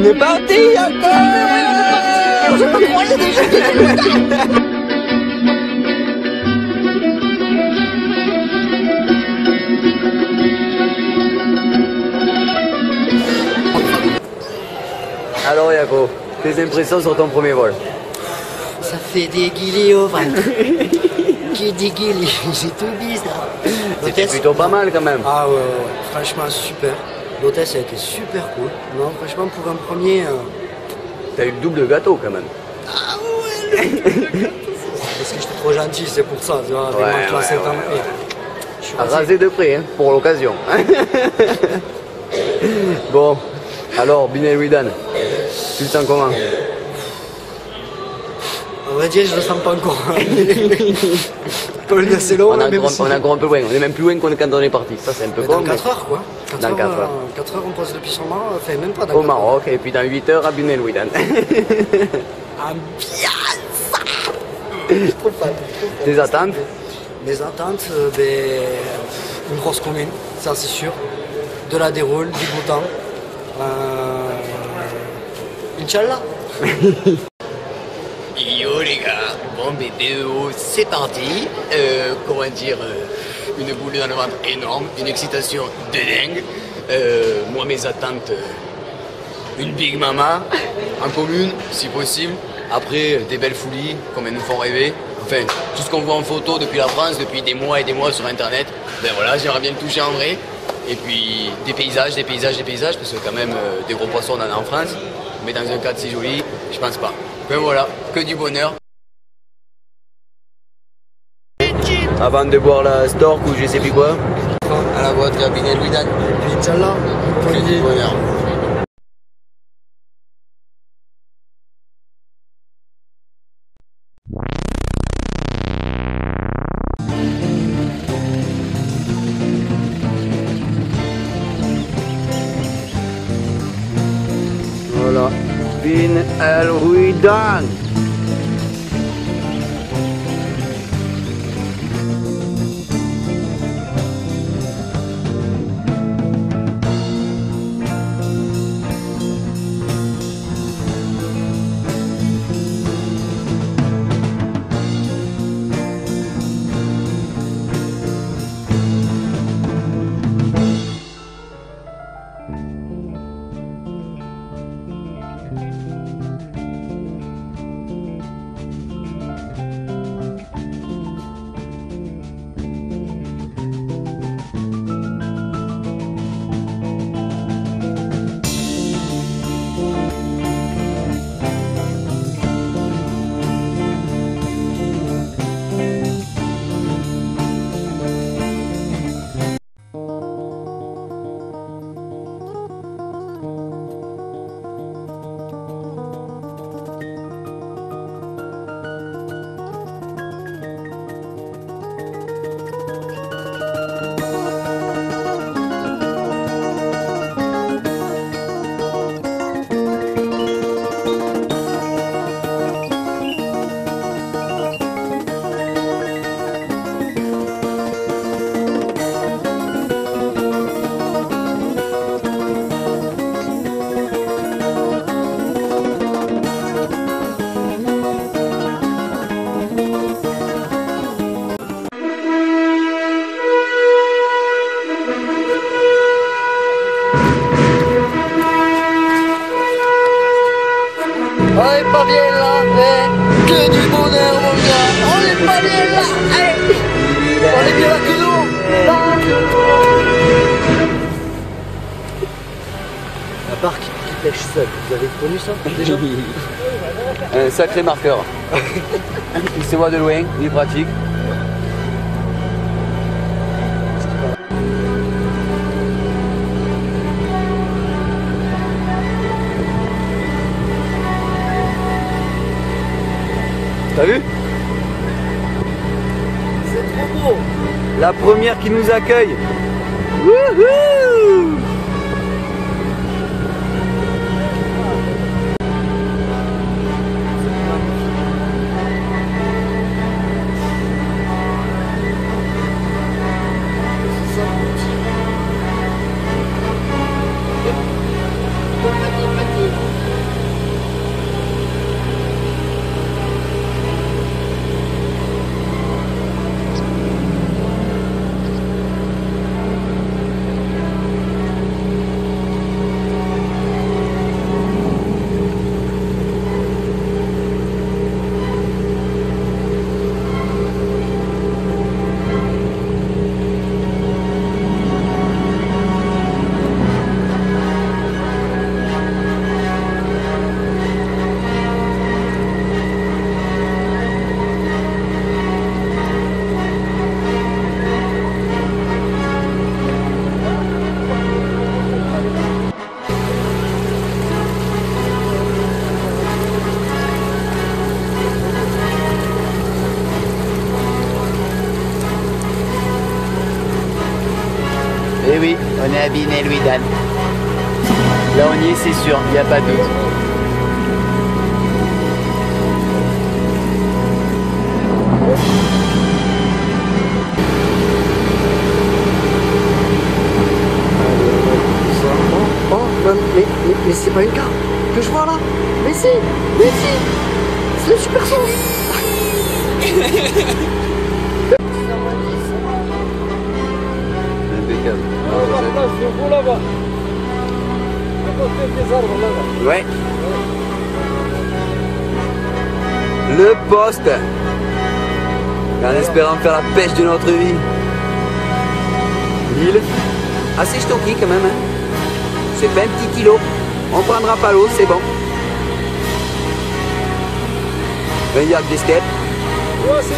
est parti encore. Je me croyais déjà. Alors Yako, tes impressions sur ton premier vol? Ça fait des guillis au ventre. Qui dit guillis, j'ai tout dit ça. C'était plutôt pas mal quand même. Ah ouais, franchement super. L'hôtesse a été super cool. Non, franchement pour un premier... T'as eu le double de gâteau quand même. Ah ouais. Parce que j'étais trop gentil, c'est pour ça. Tu vois, Je suis rasé de près hein, pour l'occasion. Bon, alors Binel Widan, tu le sens comment? On va dire, je le sens pas encore. Paul, c'est long. On est encore un peu loin, on est même plus loin quand on est parti. Ça c'est un peu con. Dans 4 heures quoi. 4 dans 4 heures. 4 heures on pose le pied sur le Maroc, enfin même pas dans au Maroc, et puis dans 8 heures à Binel Widan. Ambiance. Trop fan. Tes attentes? Mes attentes, une grosse commune, ça c'est sûr. De la déroule, du beau temps. Inch'Allah. Yo les gars, bon BDO, c'est parti. Comment dire, une boule dans le ventre énorme, une excitation de dingue. Moi mes attentes, une Big Mama en commune si possible. Après des belles foulies comme elles nous font rêver. Enfin, tout ce qu'on voit en photo depuis la France, depuis des mois et des mois sur internet. Ben voilà, j'aimerais bien le toucher en vrai. Et puis des paysages, parce que quand même des gros poissons on en a en France. Mais dans un cadre si joli, je pense pas. Ben voilà, que du bonheur. Avant de boire la Stork ou je sais plus quoi. À la boîte à Binel Widan. Inch'Allah. Que du bonheur. Voilà, Binel Widan. On est pas bien là, que du bonheur mon gars. On est pas bien là, on est bien là que nous. La barque qui pêche seule, vous avez connu ça déjà? Un sacré marqueur. Il se voit de loin, il est pratique. T'as vu? C'est trop beau. La première qui nous accueille. Wouhou! Petit. Binet lui donne. Là on y est, c'est sûr, il n'y a pas de doute. Mais c'est pas une carte que je vois là. Mais si, c'est le super son. Impeccable. La place de vous là-bas. À côté des arbres là-bas. Ouais. Le poste. En espérant faire la pêche de notre vie. L'île. Assez stocky quand même. Hein. C'est pas un petit kilo. On prendra pas l'eau, c'est bon. Il y a des steppes. Ouais, c'est...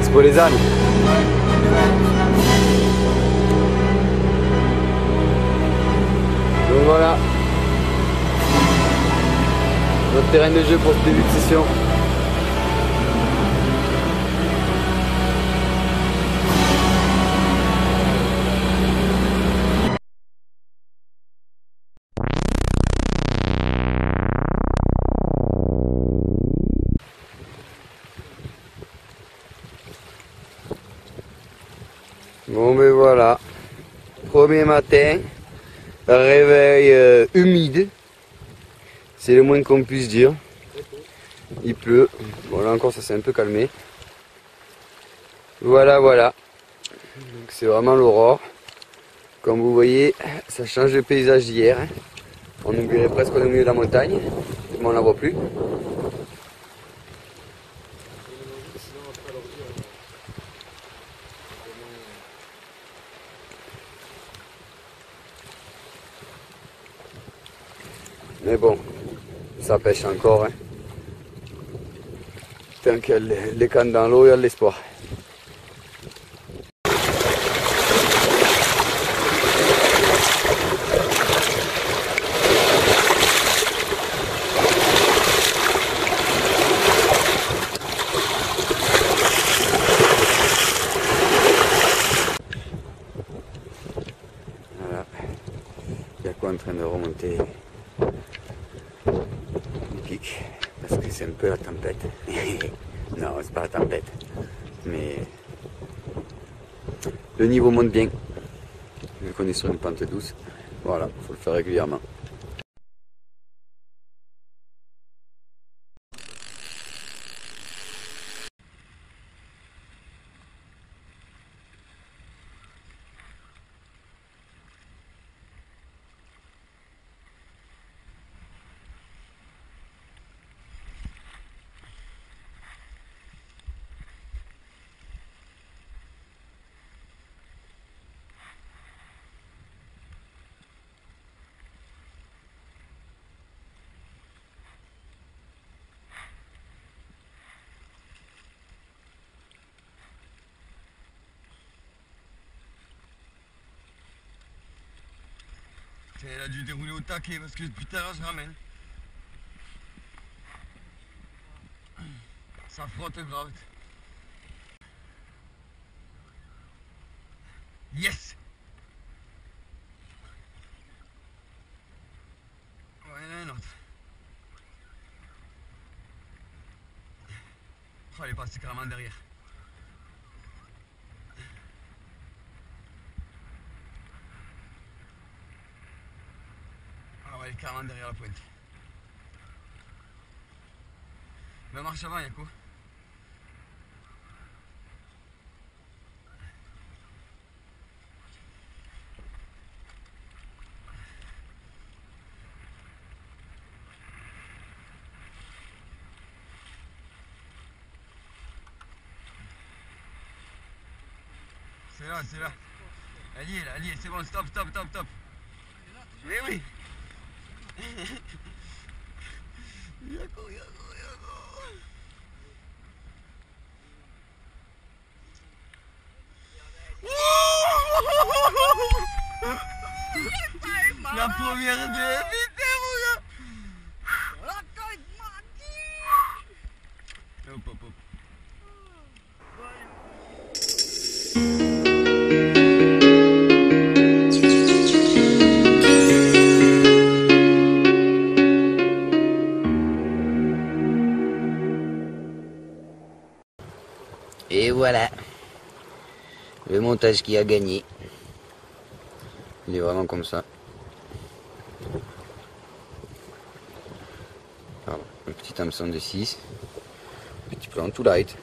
C'est pour les ânes. Donc voilà. Notre terrain de jeu pour ce début de session. Bon ben voilà, premier matin, réveil humide, c'est le moins qu'on puisse dire. Il pleut, bon là encore ça s'est un peu calmé. Voilà, donc c'est vraiment l'aurore. Comme vous voyez, ça change le paysage d'hier. On dirait presque au milieu de la montagne, mais on ne la voit plus. Mais bon, ça pêche encore. Hein. Tant qu'il y a les cannes dans l'eau, il y a de l'espoir. Voilà, il y a quoi en train de remonter du pic, parce que c'est un peu la tempête. Non, c'est pas la tempête, mais le niveau monte bien, vu qu'on est sur une pente douce. Voilà, il faut le faire régulièrement. Elle a dû dérouler au taquet parce que depuis tout à l'heure je ramène. Ça frotte grave. Yes! Ouais, il y en a un autre. Oh, elle est passée carrément derrière. Ah ouais, elle est carrément derrière la pointe. Mais marche avant, Yako. C'est là, c'est là. Elle y est, c'est bon, stop. Mais oui. Yako. La première de... Putain, mon gars. Hop, hop, hop. Et voilà, le montage qui a gagné. Il est vraiment comme ça. Alors, un petit hameçon de 6, petit plan tout light,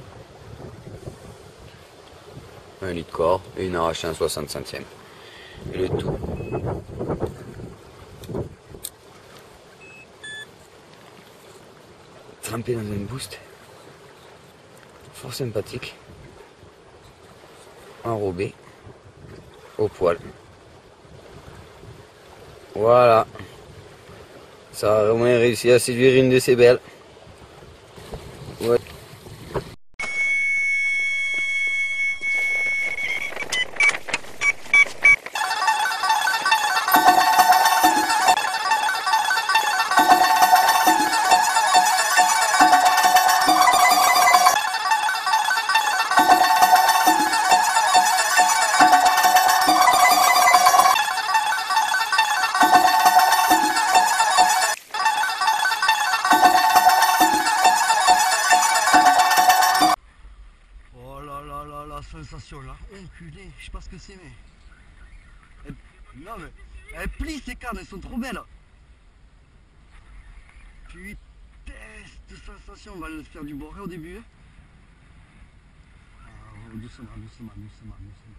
un lit de corps et une arrachée en 60 centièmes. Et le tout. Trempé dans un boost. Fort sympathique. Enrobé. Au poil. Voilà. Ça a au moins réussi à séduire une de ces belles. Ouais. Sensation là, enculé, je sais pas ce que c'est mais... Non mais, elle plie ces carnes, elles sont trop belles. Putain, cette sensation, on va le faire du boré au début. Ah, doucement, doucement, doucement, doucement.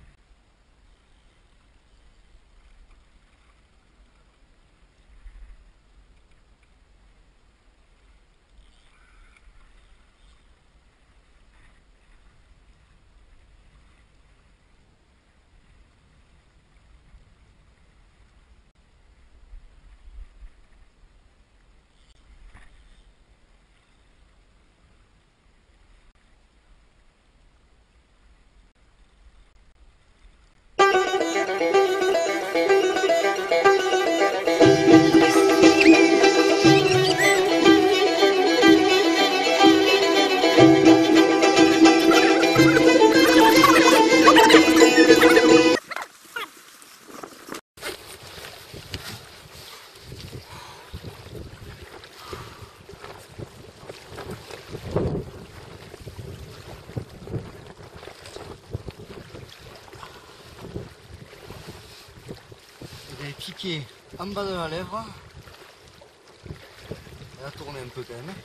Piqué en bas de la lèvre. Elle a tourné un peu quand même.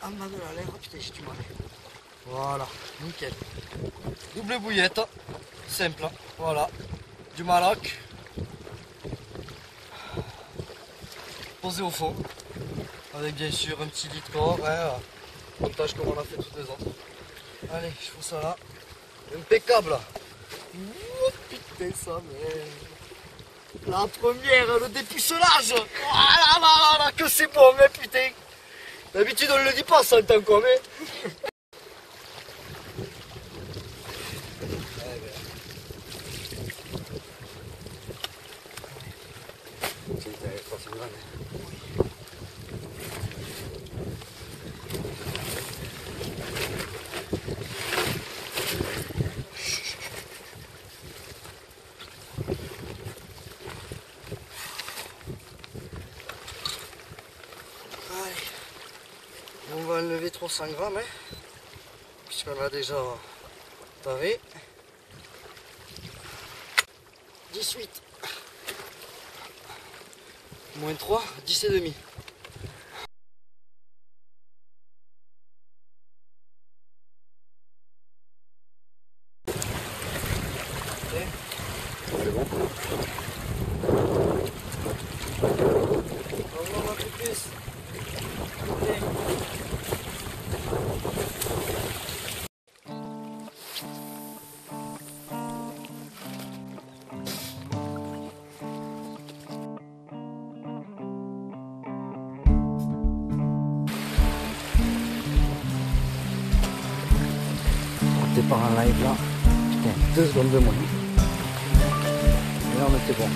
En bas de la lèvre, putain, j'ai du mal. Voilà, nickel. Double bouillette, simple, voilà. Du Maloc. Posé au fond. Avec bien sûr un petit lit de corps, hein, montage comme on a fait toutes les autres. Allez, je fous ça là. Impeccable. Oh, putain, ça, mais... La première, le dépucelage. Oh là là là, que c'est bon, mais putain. D'habitude, on ne le dit pas, ça, en tant qu'homme. On va enlever 300 grammes, hein, puisqu'on a déjà taré. 18. Moins 3, 10 et demi. C'est bon. On va voir un peu plus. capté par un live là. Putain, 2 secondes de moins. Et là on était bon.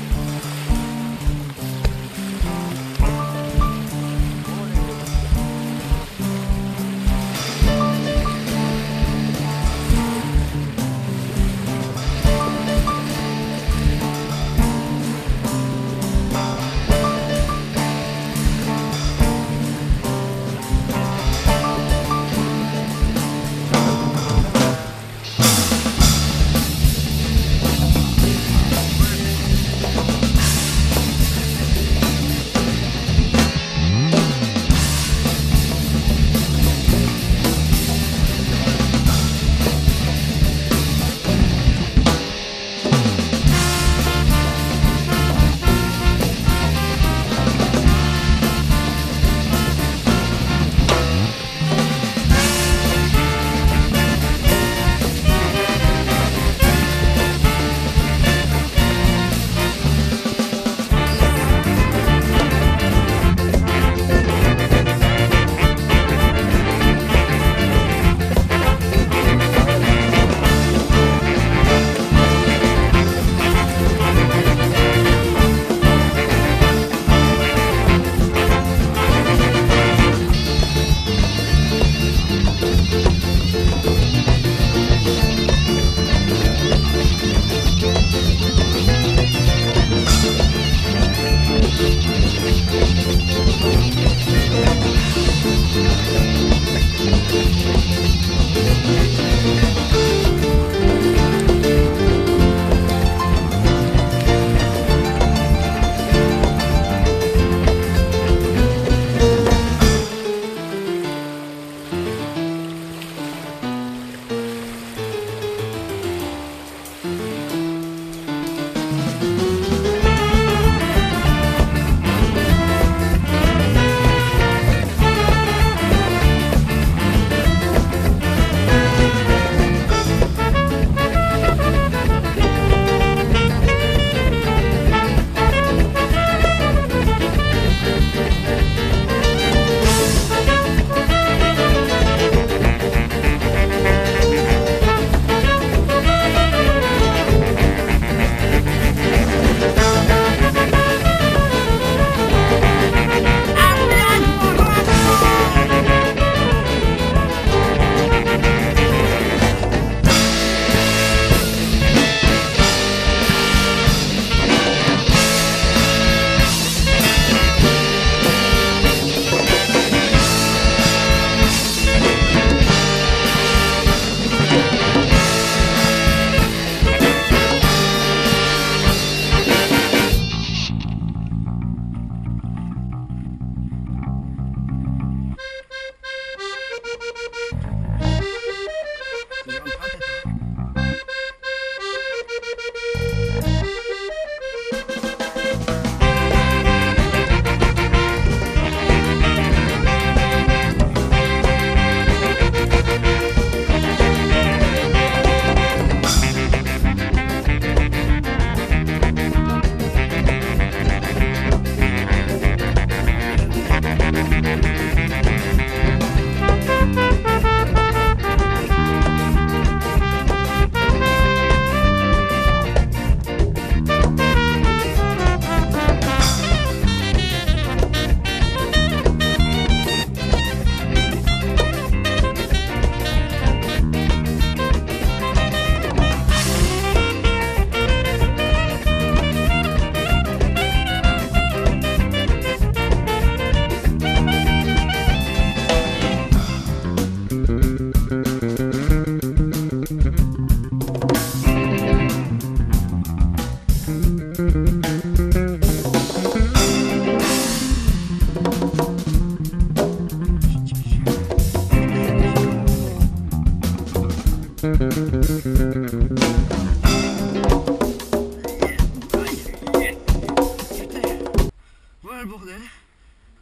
Voilà le bordel.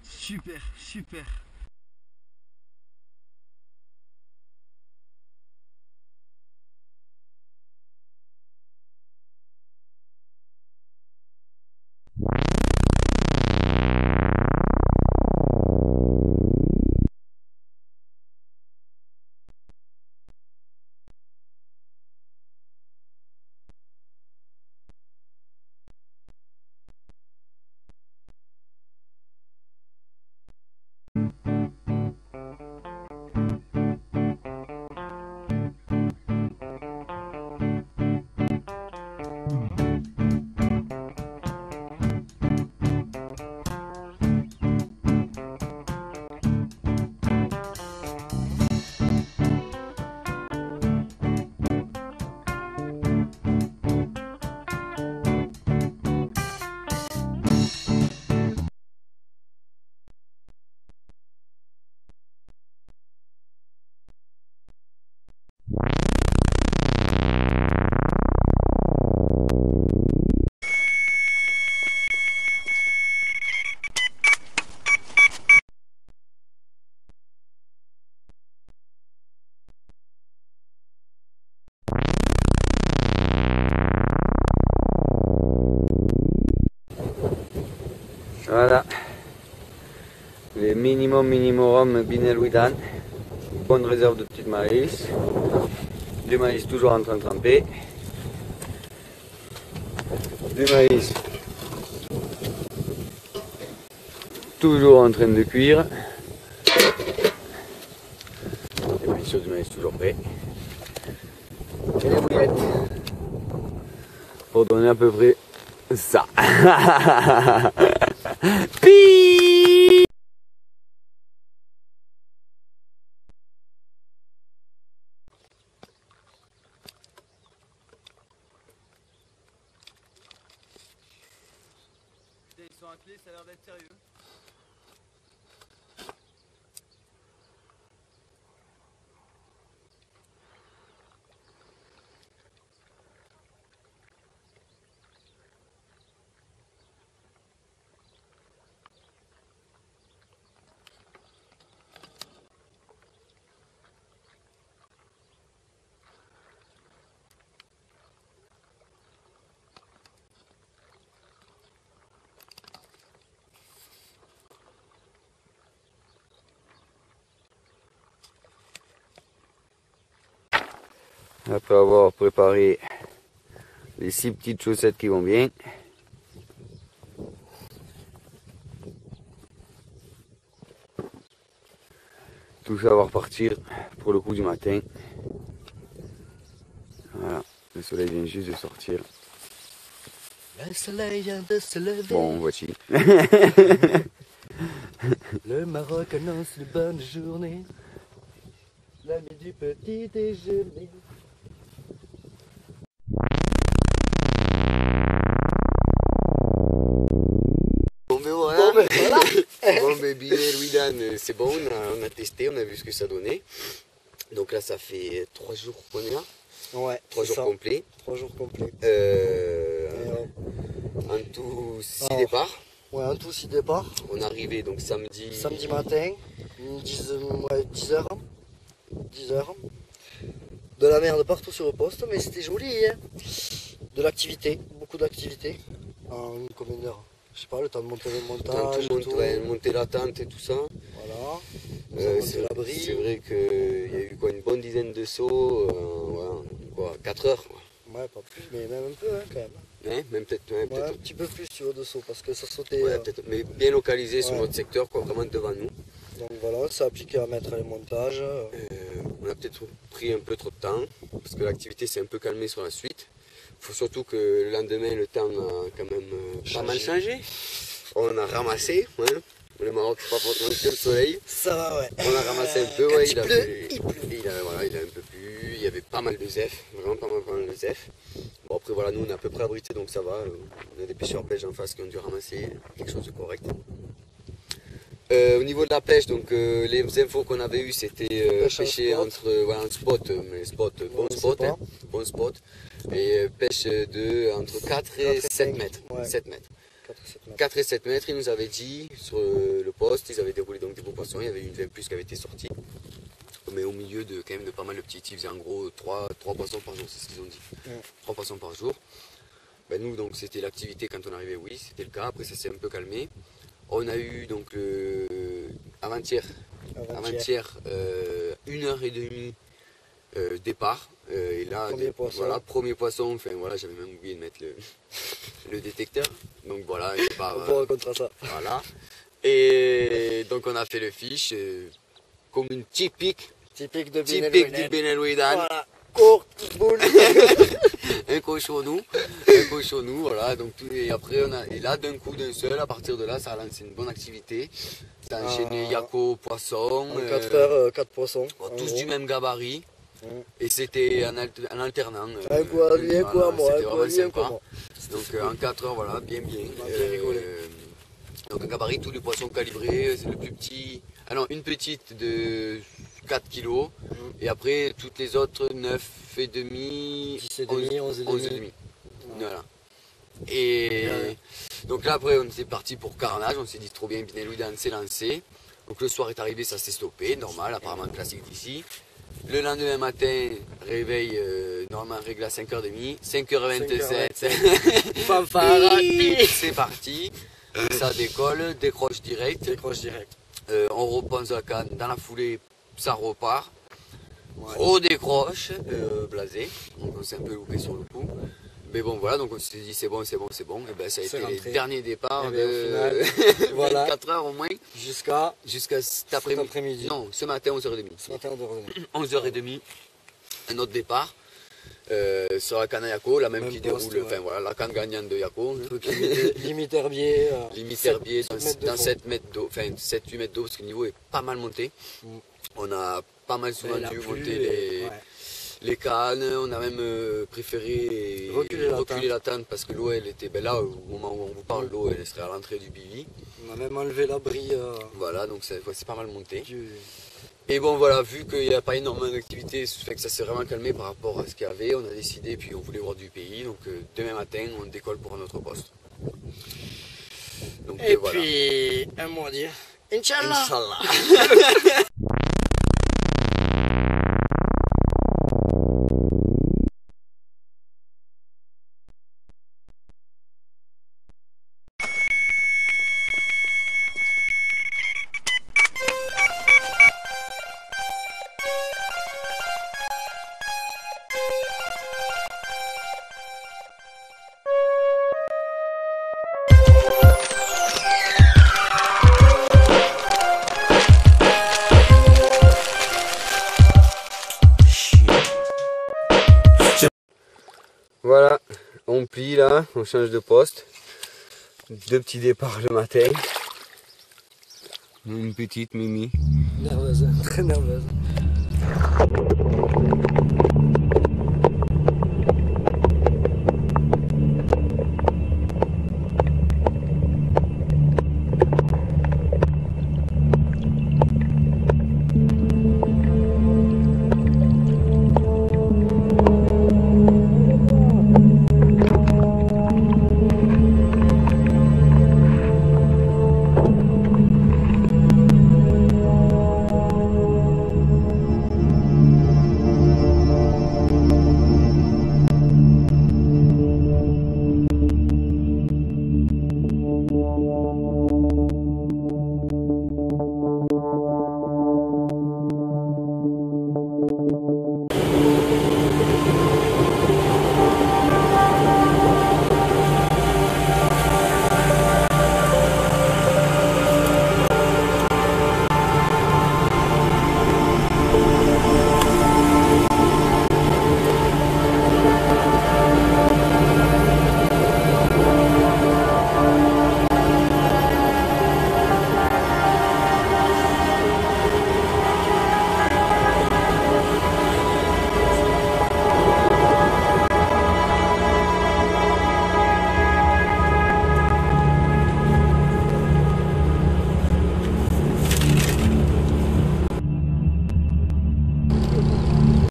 Super, super. Voilà. Les minimum Binel Widan. Bonne réserve de petits maïs. Du maïs toujours en train de tremper. Du maïs toujours en train de cuire. Et bien sûr du maïs toujours prêt. Et les bouillettes. Pour donner à peu près ça. Pi. Ils sont à clé, ça a l'air d'être sérieux. Après avoir préparé les 6 petites chaussettes qui vont bien. Tout ça va repartir pour le coup du matin. Voilà, le soleil vient juste de sortir. Le soleil vient de se lever. Bon, voici. Le Maroc annonce une bonne journée. L'ami du petit déjeuner. Bon ben voilà. Bon ben Binel Widan, c'est bon, on a testé, on a vu ce que ça donnait. Donc là ça fait 3 jours qu'on est là. Ouais, 3 jours complets. 3 jours complets. En tout 6 Alors, départs. Ouais, en tout 6 départs. On est arrivé donc samedi. Samedi matin, 10 heures. 10 heures. De la merde partout sur le poste, mais c'était joli. Hein. De l'activité, beaucoup d'activité. En combien d'heures? Je sais pas, le temps de monter le montage. Monter la tente et tout ça. Voilà. C'est vrai qu'il y a eu quoi, une bonne dizaine de sauts. Voilà, 4 heures. Quoi. Ouais, pas plus, mais même un peu hein, quand même. Hein, même peut-être. Ouais, un petit peu plus tu vois de saut parce que ça sautait. Ouais, mais bien localisé sur notre secteur, quoi, vraiment devant nous. Donc voilà, ça appliqué à mettre les montages. On a peut-être pris un peu trop de temps parce que l'activité s'est un peu calmée sur la suite. Il faut surtout que le lendemain, le temps a quand même pas mal changé. On a ramassé, ouais. Le Maroc, c'est pas forcément que le soleil. Ça va, ouais. On a ramassé un peu, ouais. Il Il a un peu plu. Il y avait pas mal de zef, vraiment pas mal de zef. Bon, après, voilà, nous, on est à peu près abrités, donc ça va. On a des pêcheurs belges en face qui ont dû ramasser quelque chose de correct. Au niveau de la pêche, donc les infos qu'on avait eues, c'était pêcher entre spot, mais bon spot, et pêche entre 4 et 7 mètres. Ouais. 7 mètres. 4 et 7 mètres, ils nous avaient dit sur le poste, ils avaient déroulé donc des beaux poissons, il y avait une 20 plus qui avait été sortie. Mais au milieu de quand même de pas mal de petits, ils faisaient en gros 3 poissons par jour, c'est ce qu'ils ont dit. Ouais. 3 poissons par jour. Ben, nous donc c'était l'activité quand on arrivait, oui, c'était le cas, après ça s'est un peu calmé. On a eu donc avant-hier 1h30 départ. Et là, premier poisson, enfin voilà, j'avais même oublié de mettre le détecteur. Donc voilà, départ, on racontera ça. Voilà. Et donc on a fait le fiche comme une typique du Binel Widan. Voilà, court, petite boule. un cochonou, voilà. Donc et après et là d'un coup d'un seul, à partir de là, ça a lancé une bonne activité. Ça a enchaîné yako, poisson. En 4 heures, 4 poissons. Tous du même gabarit. Et c'était en alternant. Un coup à lui, un coup à moi. C'était vraiment sympa. Donc en 4 heures, voilà, bien. On a bien rigolé. Donc un gabarit, tous les poissons calibrés, c'est le plus petit. Ah non, une petite de 4 kg. Et après, toutes les autres, 9,5, 10,5, 11,5. Voilà. Et donc là, après, on était parti pour carnage. On s'est dit trop bien, Binel Widan s'est lancé. Donc le soir est arrivé, ça s'est stoppé, normal, apparemment classique d'ici. Le lendemain matin, réveil normalement réglé à 5h30, 5h27, fanfare, c'est parti. Ça décolle, décroche direct. Décroche direct. On repense la canne dans la foulée, ça repart. Ouais. Redécroche, blasé. Donc on s'est un peu loupé sur le coup. Mais bon voilà, donc on s'est dit c'est bon, c'est bon, c'est bon. Et ben ça a été rentré. les derniers départs Et de bien, au final, voilà. 4 heures au moins. Jusqu'à Jusqu'à cet après-midi. Non, ce matin 11h30. ce matin de revenir. 11h30, un autre départ. Sur la canne à Yako, la même qui poste, déroule, ouais. enfin voilà, la canne gagnante de Yako. Truc limite herbier. Limite herbier dans 7 7 mètres d'eau, enfin 7-8 mètres d'eau parce que le niveau est pas mal monté. Mm. On a pas mal souvent Il a dû plu monter et- ouais. les cannes, on a même préféré Reculer la tente parce que l'eau elle était, ben là au moment où on vous parle, l'eau elle serait à l'entrée du Bivi. On a même enlevé l'abri Voilà, donc c'est pas mal monté. du... Et bon voilà, vu qu'il n'y a pas énormément d'activité, ça fait que ça s'est vraiment calmé par rapport à ce qu'il y avait, on a décidé, puis on voulait voir du pays, donc demain matin on décolle pour un autre poste. Donc Et voilà. puis, un mot à dire. Inch'Allah. Inch'Allah. Voilà, on plie là, on change de poste. 2 petits départs le matin. Une petite Mimi. Nerveuse, très nerveuse.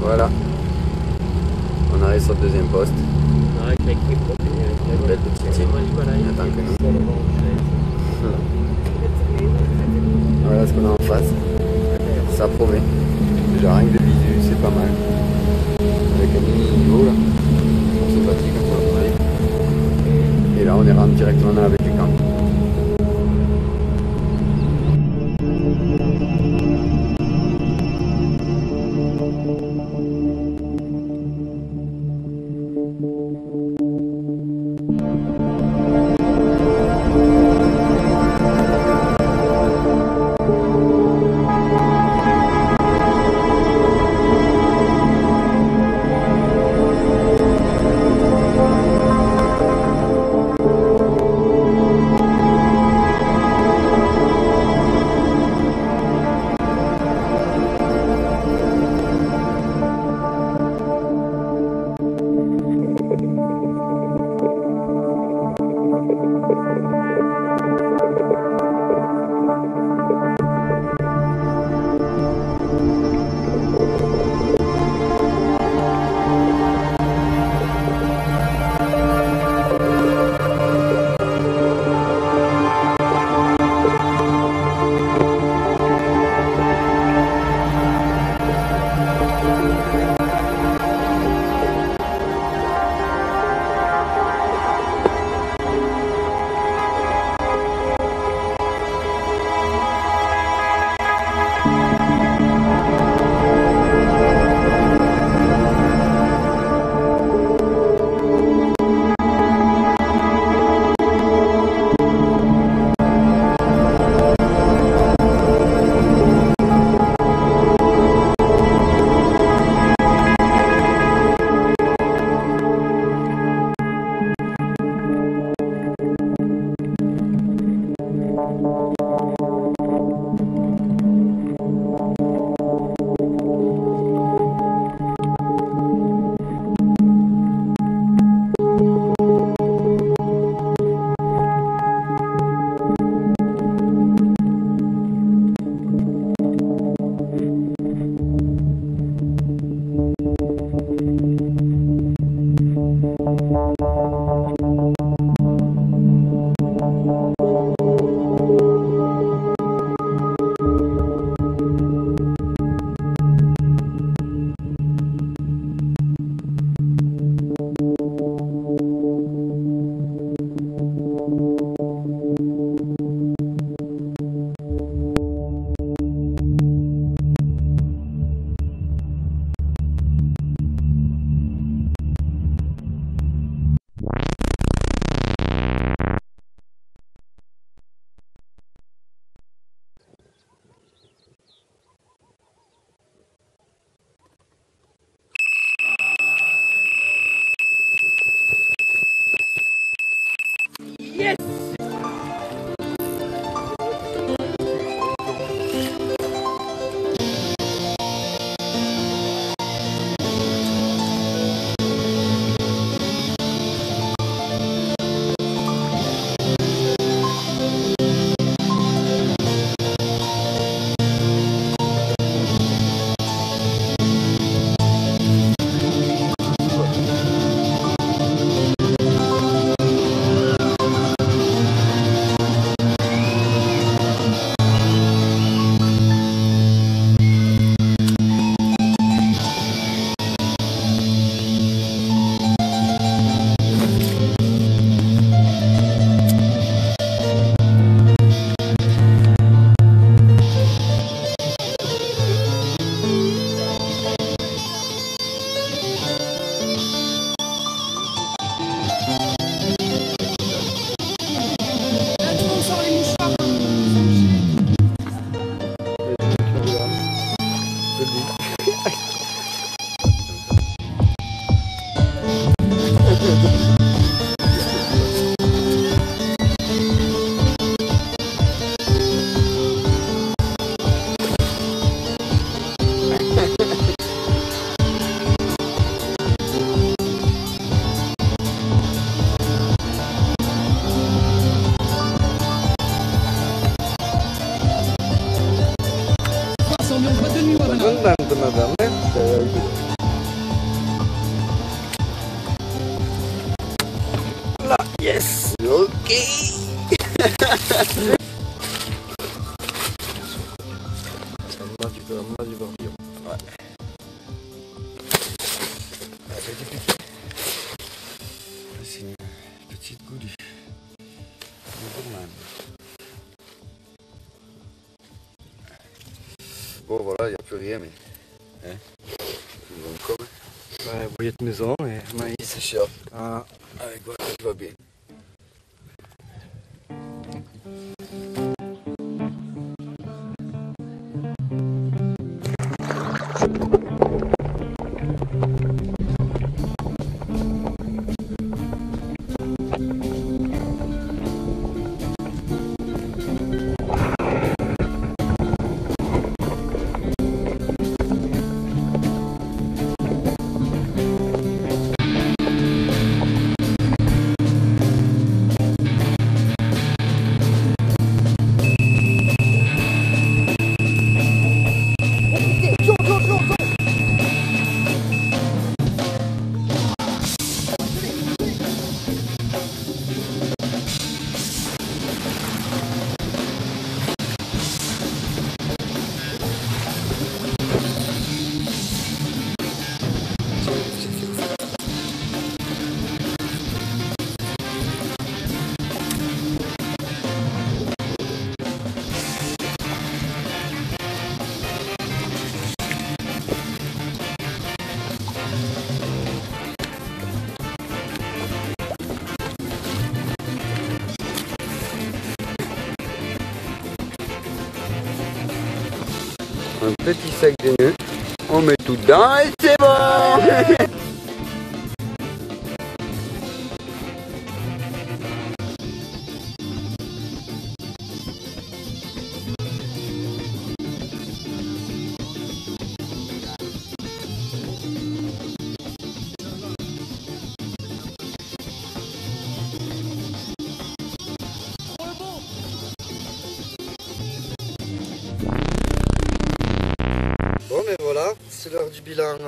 Voilà. On arrive sur le deuxième poste. Une belle petite team. Il attend que nous. Voilà ce qu'on a en face. Ça promet. Déjà rien que de visu, c'est pas mal. Avec un mini niveau là. Sympathique un peu. Et là on est rentré directement dans la baie du camp. Yes. Ok. Ça m'a du barbillon. Ouais. C'est une petite goulue. Bon voilà, il n'y a plus rien, mais. Hein, comme. Ouais, bouillette maison et maïs. C'est cher. Ah. Avec voilà, ça va bien. Un petit sac de nœuds, on met tout dedans et c'est bon. Bon, mais voilà, c'est l'heure du bilan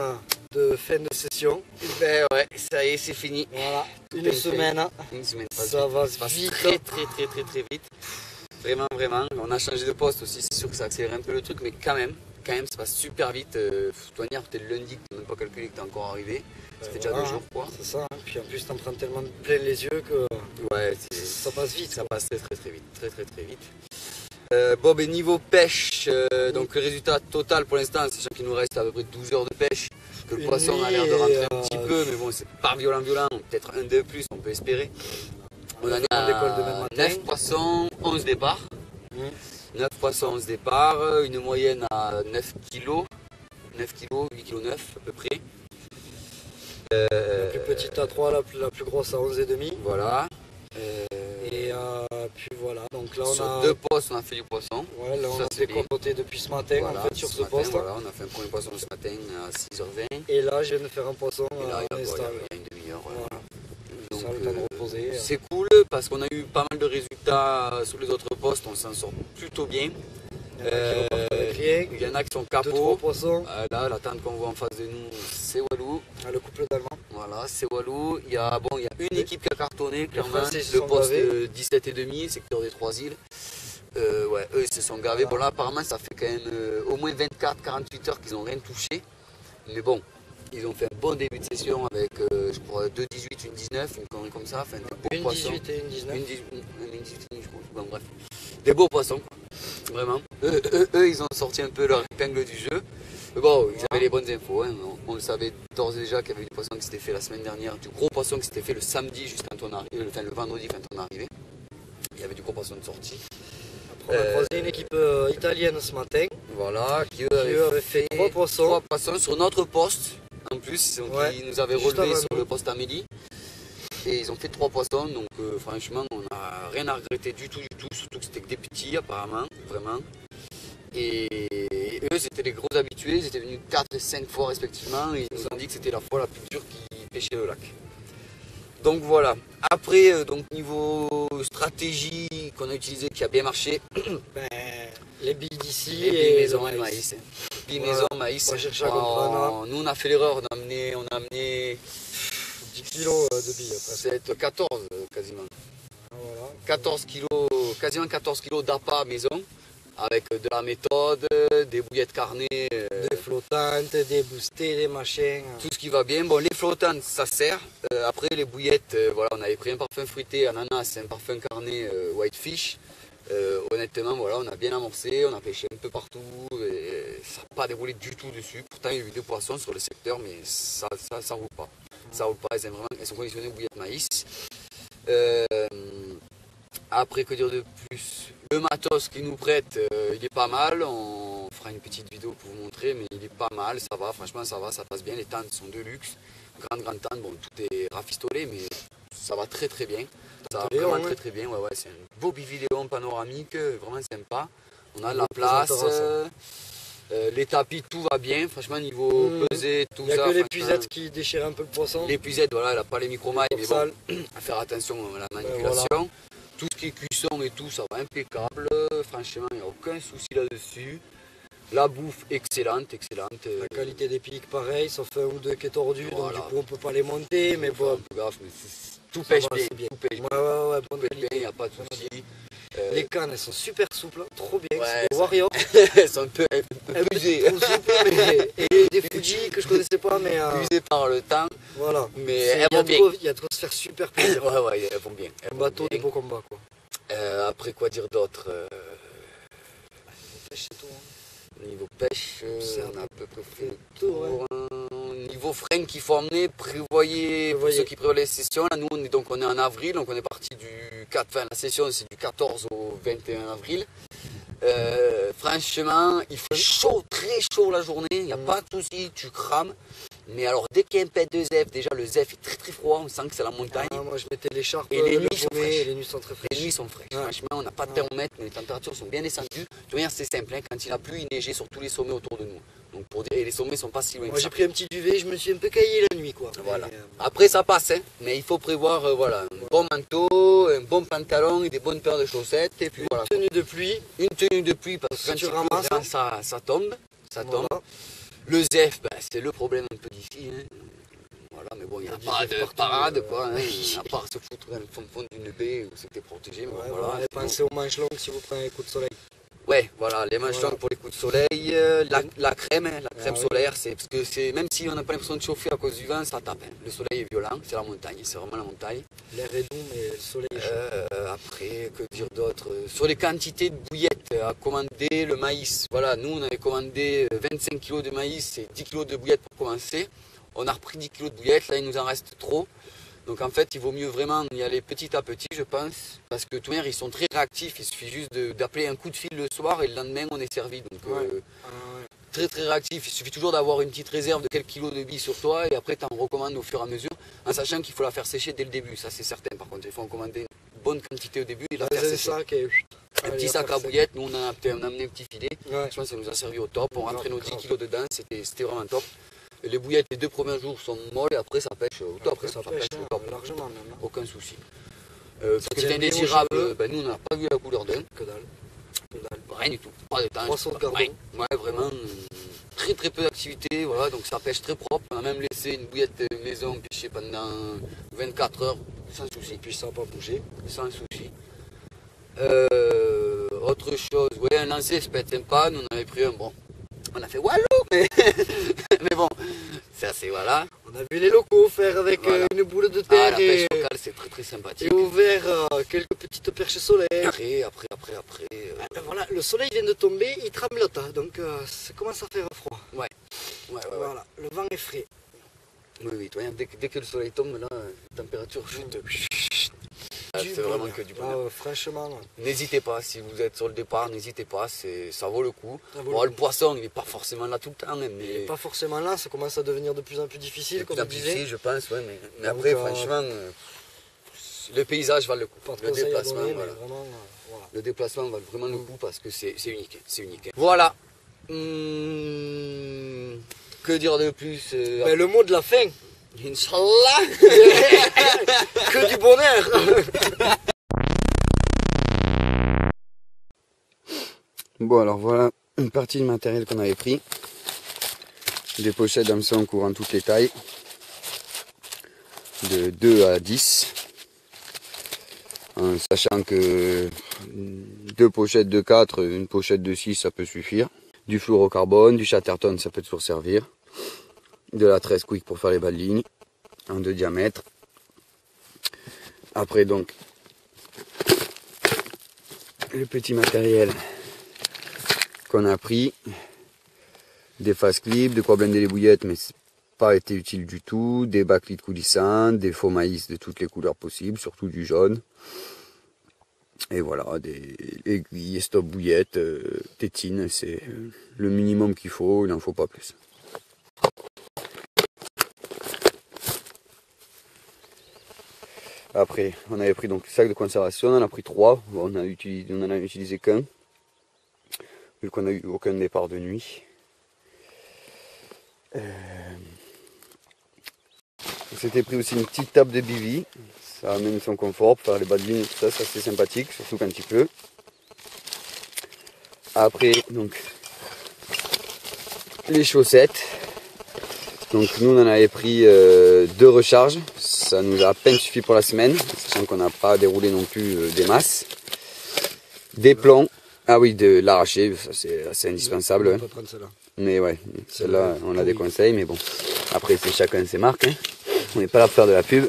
de fin de session. Ben ouais, ça y est, c'est fini. Voilà, Tout une est semaine. fait. Une semaine Ça va se passe vite. très vite. Vraiment, vraiment. On a changé de poste aussi, c'est sûr que ça accélère un peu le truc, mais quand même, ça passe super vite. De toute manière, peut-être lundi, tu n'as même pas calculé que tu es encore arrivé. Ça fait déjà Voilà, 2 jours, quoi. C'est ça, hein. Puis en plus, t'en prends tellement plein les yeux que Ouais, ça passe vite. ça passe très vite. Très vite. Bon, ben niveau pêche, donc le résultat total pour l'instant, sachant qu'il nous reste à peu près 12 heures de pêche, que le Une poisson a nuit l'air de rentrer et, un petit peu, mais bon, c'est pas violent, peut-être un de plus, on peut espérer. On en est On décolle demain à matin. 9 poissons, 11 départs. 9 poissons, 11 départs, une moyenne à 9 kg, 8 kg 9 à peu près. La plus petite à 3, la plus grosse à 11,5. Voilà. Et puis voilà, donc là on Sur a, 2 postes, on a fait du poisson. ouais, là, on Ça, a c'est bien. décompté depuis ce matin Voilà, en fait sur ce matin, poste. voilà, on a fait un premier poisson ce matin à 6h20. Et là je viens de faire un poisson Et là, en il y install. a une demi-heure. Voilà. Voilà. Donc, Ça a le temps de reposer. c'est cool parce qu'on a eu pas mal de résultats sur les autres postes, on s'en sort plutôt bien. Il y en a qui repartent avec rien. Il y en a qui sont 2-3 capots. poissons. Là, la tente qu'on voit en face de nous, c'est Walou. Ah, le couple d'Allemands. Voilà, c'est Walou. Il y a une équipe qui a cartonné, clairement. Français se Le sont poste gavés. 17,5, secteur des 3 îles. Ouais, eux, ils se sont gavés. Bon, là, apparemment, ça fait quand même au moins 24-48 heures qu'ils n'ont rien touché. Mais bon, ils ont fait un bon début de session avec, je crois, 2,18, une 19, une connerie comme ça. Enfin, des beaux Une poissons. 18 et une 19. Une 18, je crois. Bon, bref. Des beaux poissons, quoi. Vraiment. Eux, ils ont sorti un peu leur épingle du jeu. Mais bon, ils avaient les bonnes infos. Hein. On le savait d'ores et déjà qu'il y avait du poisson qui s'était fait la semaine dernière, du gros poisson qui s'était fait le samedi, juste quand on arrive, enfin le vendredi quand on est arrivé. Il y avait du gros poisson de sortie. Après, on a croisé une équipe italienne ce matin Voilà, qui eux qui eux, avait fait 3 poissons. 3 poissons sur notre poste. En plus, donc, Ouais, ils nous avaient juste relevé avant sur nous. le poste Amélie. Et ils ont fait 3 poissons, donc franchement, on n'a rien à regretter du tout, surtout que c'était que des petits apparemment, vraiment. Et eux, c'était les gros habitués, ils étaient venus 4 et 5 fois respectivement, et ils nous ont dit que c'était la fois la plus dure qu'ils pêchaient le lac. Donc voilà. Après, donc niveau stratégie qu'on a utilisée, qui a bien marché, Ben, les billes d'ici les et maisons le et maïs. maïs. Billes Voilà. maison, maïs. On cherche à comprendre. Nous, on a fait l'erreur, on a amené 10 kilos de billes presque. 14 quasiment. Voilà. 14 kilos, quasiment 14 kilos d'appât maison, avec de la méthode, des bouillettes carnées, Des flottantes, des boostés, des machins. tout ce qui va bien. Bon, les flottantes, ça sert. Après, les bouillettes, voilà, on avait pris un parfum fruité, ananas, un parfum carné, whitefish. Honnêtement, voilà, on a bien amorcé, on a pêché un peu partout, et ça n'a pas déroulé du tout dessus. Pourtant, il y a eu des poissons sur le secteur, mais ça roule pas. Ça roule pas, elles sont conditionnées aux bouillettes maïs. Après, que dire de plus? Le matos qu'ils nous prêtent, il est pas mal. On fera une petite vidéo pour vous montrer, mais il est pas mal, ça va, franchement ça va, ça passe bien. Les tentes sont de luxe, grande tente, bon, tout est rafistolé, mais ça va très très bien. Ça va vraiment très bien, ouais, c'est un beau bividéon panoramique, vraiment sympa. On a de la place, les tapis, tout va bien, franchement niveau pesée, tout ça. Il n'y a que l'épuisette qui déchire un peu le poisson. L'épuisette, voilà, elle n'a pas les micromailles, mais bon, à faire attention à la manipulation. Voilà. Tout ce qui est cuisson et tout, ça va impeccable, franchement, il n'y a aucun souci là-dessus. La bouffe, excellente. La qualité des pics, pareil, sauf un ou deux qui est tordu, voilà. Donc du coup on peut pas les monter, mais bon. Tout pêche bien, tout pêche bien. Ouais, bonne qualité. Il n'y a pas de souci. Les cannes, elles sont super souples, trop bien, c'est des Warriors. Elles sont un peu usées. Et des Fuji que je connaissais pas, mais... Usées par le temps. Voilà. Mais elles vont bien. Il y a de quoi se faire super plaisir. Ouais, elles vont bien. Un bateau, des beaux combats, quoi. Après, quoi dire d'autre? Pêche, c'est tout. Niveau pêche, on a à peu près fait le tour. Niveau frein qu'il faut emmener, prévoyez, pour ceux qui prévoient les sessions, là, nous on est en avril, donc on est parti du 4, enfin la session c'est du 14 au 21 avril. Franchement, il fait chaud, très chaud la journée, il n'y a pas de souci, tu crames. Mais alors dès qu'il y a un pet de zèf, déjà le zèf est très froid, on sent que c'est la montagne. Moi je mettais l'écharpe et les nuits sont fraîches. Les nuits sont très fraîches. Les nuits sont fraîches. Franchement, on n'a pas de thermomètre, mais les températures sont bien descendues. De toute manière, c'est simple, hein, quand il a plu, il neigeait sur tous les sommets autour de nous. Donc et les sommets sont pas si loin. Moi j'ai pris un petit duvet, je me suis un peu caillé la nuit, quoi. Voilà. Après ça passe, hein, mais il faut prévoir voilà, un bon manteau, un bon pantalon et des bonnes paires de chaussettes. Et puis une voilà. Tenue de pluie. Une tenue de pluie parce que quand tu ramasses, ça tombe. Voilà. Le zèf, c'est le problème un peu d'ici. Hein. Voilà, mais bon, il n'y a pas de parade, quoi. Hein, à part se foutre dans le fond d'une baie où c'était protégé. Ouais, voilà, pensez aux manches longues si vous prenez un coup de soleil. Ouais, voilà, les manches longues pour les coups de soleil, la crème solaire, c'est parce que même si on n'a pas l'impression de chauffer à cause du vent, ça tape. Hein. Le soleil est violent, c'est la montagne, c'est vraiment la montagne. L'air est doux, mais le soleil est chaud. Après, que dire d'autre? Sur les quantités de bouillettes à commander, le maïs, voilà, nous on avait commandé 25 kg de maïs et 10 kg de bouillettes pour commencer. On a repris 10 kg de bouillettes, là il nous en reste trop. Donc en fait, il vaut mieux vraiment y aller petit à petit, je pense, parce que tout le monde, ils sont très réactifs. Il suffit juste d'appeler un coup de fil le soir et le lendemain, on est servi. Donc très réactif. Il suffit toujours d'avoir une petite réserve de quelques kilos de billes sur toi et après, tu en recommandes au fur et à mesure, en sachant qu'il faut la faire sécher dès le début. Ça, c'est certain. Par contre, il faut en commander une bonne quantité au début et la faire sécher. Un petit sac à bouillettes, nous on a amené un petit filet. Je pense que ça nous a servi au top. On rentrait nos 10 kilos dedans, c'était vraiment top. Les bouillettes, les 2 premiers jours sont molles et après ça pêche au top. Après ça pêche au top, largement même. Aucun souci. Ce qui est indésirable, nous on n'a pas vu la couleur d'un. Que dalle. Rien du tout. Pas de temps. Poisson de carbone. Ouais, vraiment très peu d'activité. Voilà, donc ça pêche très propre. On a même laissé une bouillette maison pêcher pendant 24 heures sans souci. Puis ça n'a pas bougé. Sans souci. Autre chose, ouais, un lancer, ça peut être sympa. Nous on avait pris un bon. On a fait Wallo, mais bon, ça c'est voilà. On a vu les locaux faire avec une boule de terre la pêche locale, c'est très sympathique. Et ouvert quelques petites perches solaires. Après. Voilà, le soleil vient de tomber, il tremblote, donc ça commence à faire froid. Ouais. Voilà, le vent est frais. Oui, dès que le soleil tombe, là, la température chute. C'est vraiment que du bonheur. Franchement. N'hésitez pas, si vous êtes sur le départ, n'hésitez pas, ça vaut le coup. Le poisson, il n'est pas forcément là tout le temps. Mais... Il n'est pas forcément là, ça commence à devenir de plus en plus difficile, comme on disait. Difficile, je pense, ouais, mais après, franchement, le paysage va le coup. Le déplacement, le déplacement va vraiment le coup parce que c'est unique. Voilà. Que dire de plus le mot de la fin. Inch'Allah. Que du bonheur. Bon alors voilà une partie du matériel qu'on avait pris. Des pochettes d'hameçon couvrant toutes les tailles. De 2 à 10. en sachant que 2 pochettes de 4, une pochette de 6 ça peut suffire. Du fluorocarbone, du Chatterton ça peut toujours servir. De la 13 quick pour faire les bas de ligne en 2 diamètres. Après donc le petit matériel qu'on a pris, des face clips, de quoi blender les bouillettes mais c'est pas été utile du tout, des backlids coulissantes, des faux maïs de toutes les couleurs possibles, surtout du jaune. Et voilà, des aiguilles, stop bouillettes, tétines, c'est le minimum qu'il faut, il n'en faut pas plus. Après, on avait pris donc le sac de conservation, on en a pris 3, bon, on en a utilisé qu'un, vu qu'on n'a eu aucun départ de nuit. On s'était pris aussi une petite table de bivy, ça amène son confort pour faire les bas de ligne, tout ça, c'est sympathique, surtout quand il pleut. Après, donc, les chaussettes. Donc nous on en avait pris 2 recharges, ça nous a à peine suffi pour la semaine, sachant qu'on n'a pas déroulé non plus des masses. Des plombs, ah oui, de l'arracher, ça c'est assez indispensable. On peut prendre celle-là. Mais ouais, celle-là on a des conseils, mais bon, après c'est chacun ses marques, hein. On n'est pas là pour faire de la pub.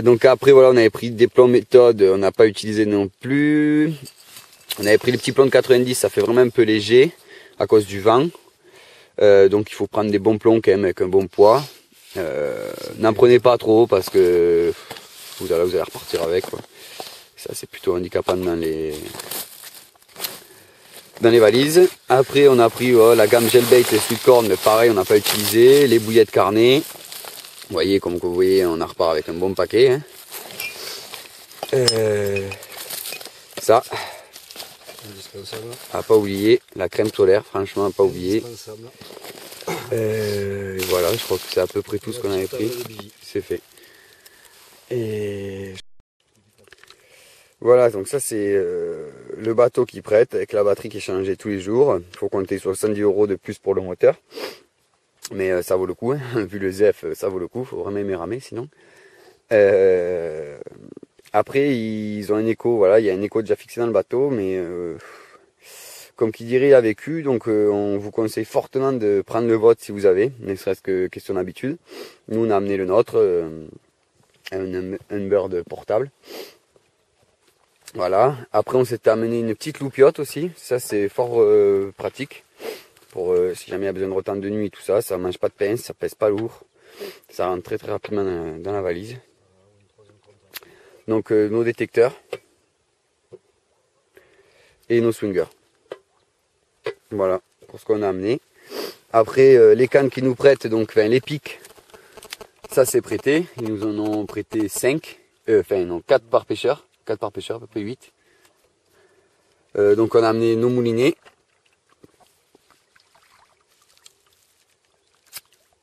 Donc après voilà, on avait pris des plombs méthode, on n'a pas utilisé non plus. On avait pris les petits plombs de 90, ça fait vraiment un peu léger à cause du vent. Donc il faut prendre des bons plombs quand même avec un bon poids. N'en prenez pas trop parce que vous allez repartir avec, quoi. Ça c'est plutôt handicapant dans les valises. Après on a pris la gamme Gelbait et Sweetcorn, mais pareil on n'a pas utilisé. Les bouillettes carnet. Vous voyez, comme vous voyez, on en repart avec un bon paquet, hein. Ça. Indispensable. À pas oublier, la crème solaire, franchement, à pas oublier. Voilà, je crois que c'est à peu près tout ce qu'on avait pris. C'est fait. Et voilà, donc ça c'est le bateau qui prête avec la batterie qui est changée tous les jours. Il faut compter 70 € de plus pour le moteur. Mais ça vaut le coup, hein. Vu le ZEF, ça vaut le coup, il faut vraiment aimer ramer sinon. Après, ils ont un écho, voilà, il y a un écho déjà fixé dans le bateau, mais comme qui dirait, il a vécu, donc on vous conseille fortement de prendre le vôtre si vous avez, ne serait-ce que question d'habitude. Nous, on a amené le nôtre, un bird portable. Voilà. Après, on s'est amené une petite loupiote aussi, ça c'est fort pratique. Pour si jamais il y a besoin de retendre de nuit, tout ça, ça mange pas de pince, ça pèse pas lourd, ça rentre très rapidement dans la valise. Donc nos détecteurs et nos swingers. Voilà pour ce qu'on a amené. Après les cannes qui nous prêtent, donc les pics, ça c'est prêté. Ils nous en ont prêté 5, non 4 par pêcheur, à peu près 8. Donc on a amené nos moulinets.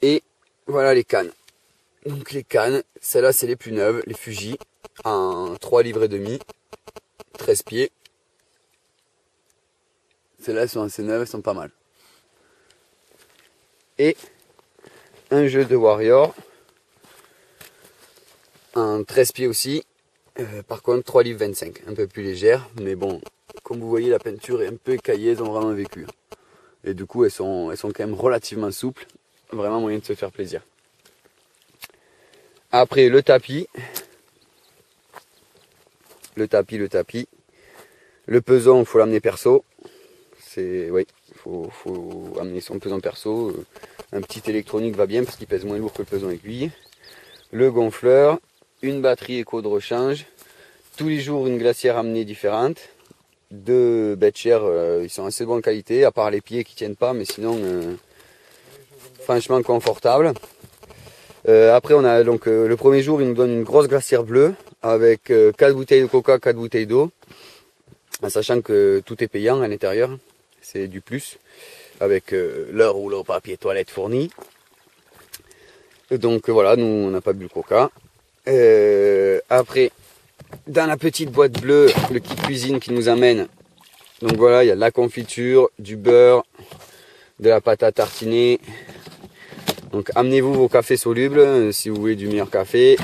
Et voilà les cannes. Donc les cannes, celles-là c'est les plus neuves, les Fuji, en 3,5 livres, 13 pieds. Celles-là sont assez neuves, elles sont pas mal. Et un jeu de Warrior, en 13 pieds aussi, par contre 3,25 livres, un peu plus légère, mais bon, comme vous voyez la peinture est un peu écaillée, elles ont vraiment vécu. Et du coup elles sont quand même relativement souples. Vraiment moyen de se faire plaisir. Après le tapis. Le peson, il faut l'amener perso. Oui, il faut amener son peson perso. Un petit électronique va bien parce qu'il pèse moins lourd que le peson aiguille. Le gonfleur, une batterie éco de rechange. Tous les jours une glacière amenée différente. 2 bettchers, ils sont assez de bonne qualité, à part les pieds qui tiennent pas, mais sinon franchement confortable. Après on a donc le premier jour il nous donne une grosse glacière bleue avec 4 bouteilles de coca, 4 bouteilles d'eau, en sachant que tout est payant à l'intérieur, c'est du plus, avec leur rouleau papier toilette fourni. Et donc voilà, nous on n'a pas bu le coca. Après dans la petite boîte bleue, le kit cuisine qui nous amène, donc voilà, il y a de la confiture, du beurre, de la pâte à tartiner, Donc amenez-vous vos cafés solubles si vous voulez du meilleur café,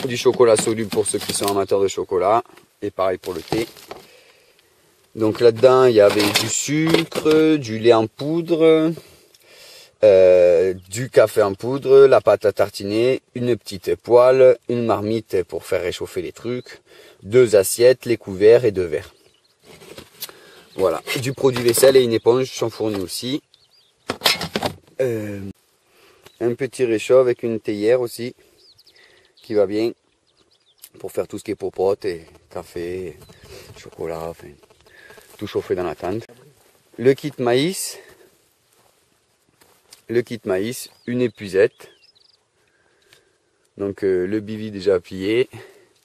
du chocolat soluble pour ceux qui sont amateurs de chocolat, et pareil pour le thé. Donc là-dedans il y avait du sucre, du lait en poudre, du café en poudre, la pâte à tartiner, une petite poêle, une marmite pour faire réchauffer les trucs, 2 assiettes, les couverts et 2 verres. Voilà, du produit vaisselle et une éponge sont fournis aussi. Un petit réchaud avec une théière aussi, qui va bien pour faire tout ce qui est popote et café, chocolat, enfin, tout chauffer dans la tente. Le kit maïs, une épuisette, donc le bivy déjà plié,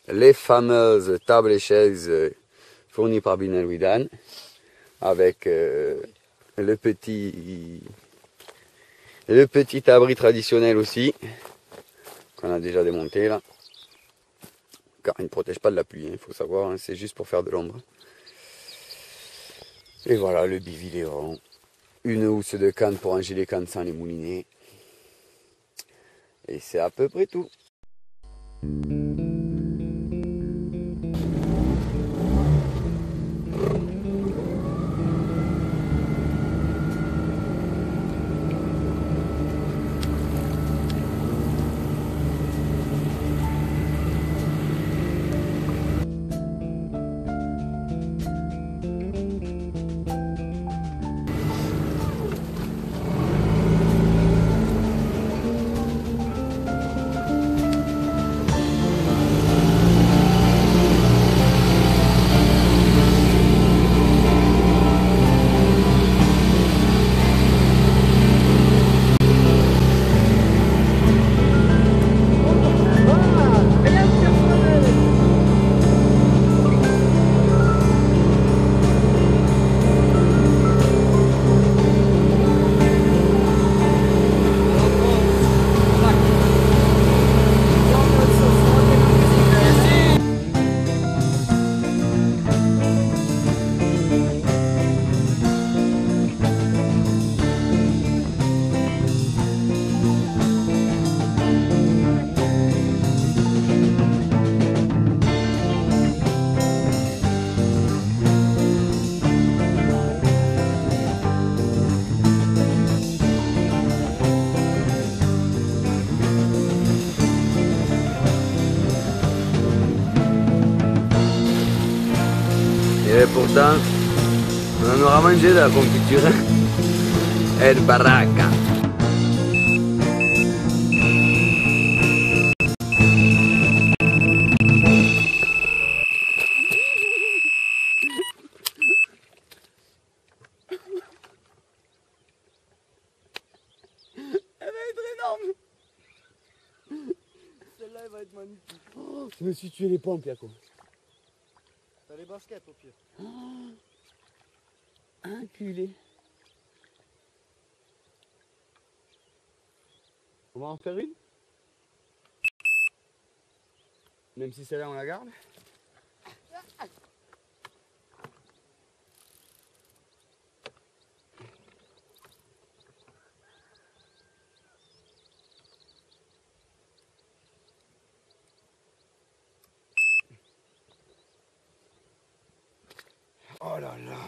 les fameuses tables et chaises fournies par Binel Widan, avec le petit abri traditionnel aussi, qu'on a déjà démonté là, car il ne protège pas de la pluie, il faut savoir, hein, c'est juste pour faire de l'ombre. Et voilà le bivy Léon, une housse de canne pour ranger les cannes sans les mouliner, et c'est à peu près tout. Et pourtant, on en aura mangé de la confiture. El Barraca. Elle va être énorme. Celle-là, elle va être magnifique. Oh, je me suis tué les pompes, Yaco. T'as les baskets au pire. Oh, enculé. On va en faire une? Même si celle-là on la garde? Oh là là.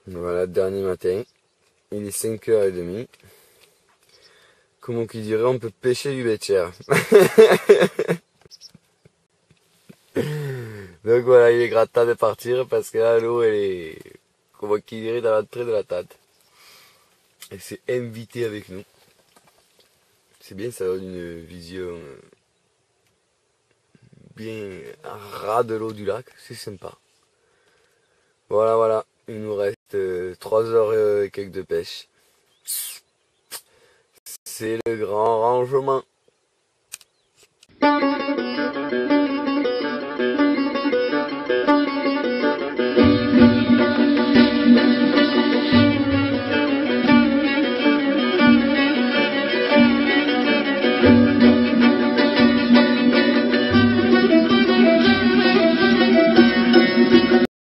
Voilà, dernier matin. Il est 5h30. Comment qui dirait, on peut pêcher du bétière. Donc voilà, il est grand de partir parce que là, l'eau, elle est, comment qui dirait, dans l'entrée de la tente. Elle s'est invitée avec nous. C'est bien, ça donne une vision bien ras de l'eau du lac, c'est sympa. Voilà, voilà, il nous reste 3 heures et quelques de pêche. C'est le grand rangement.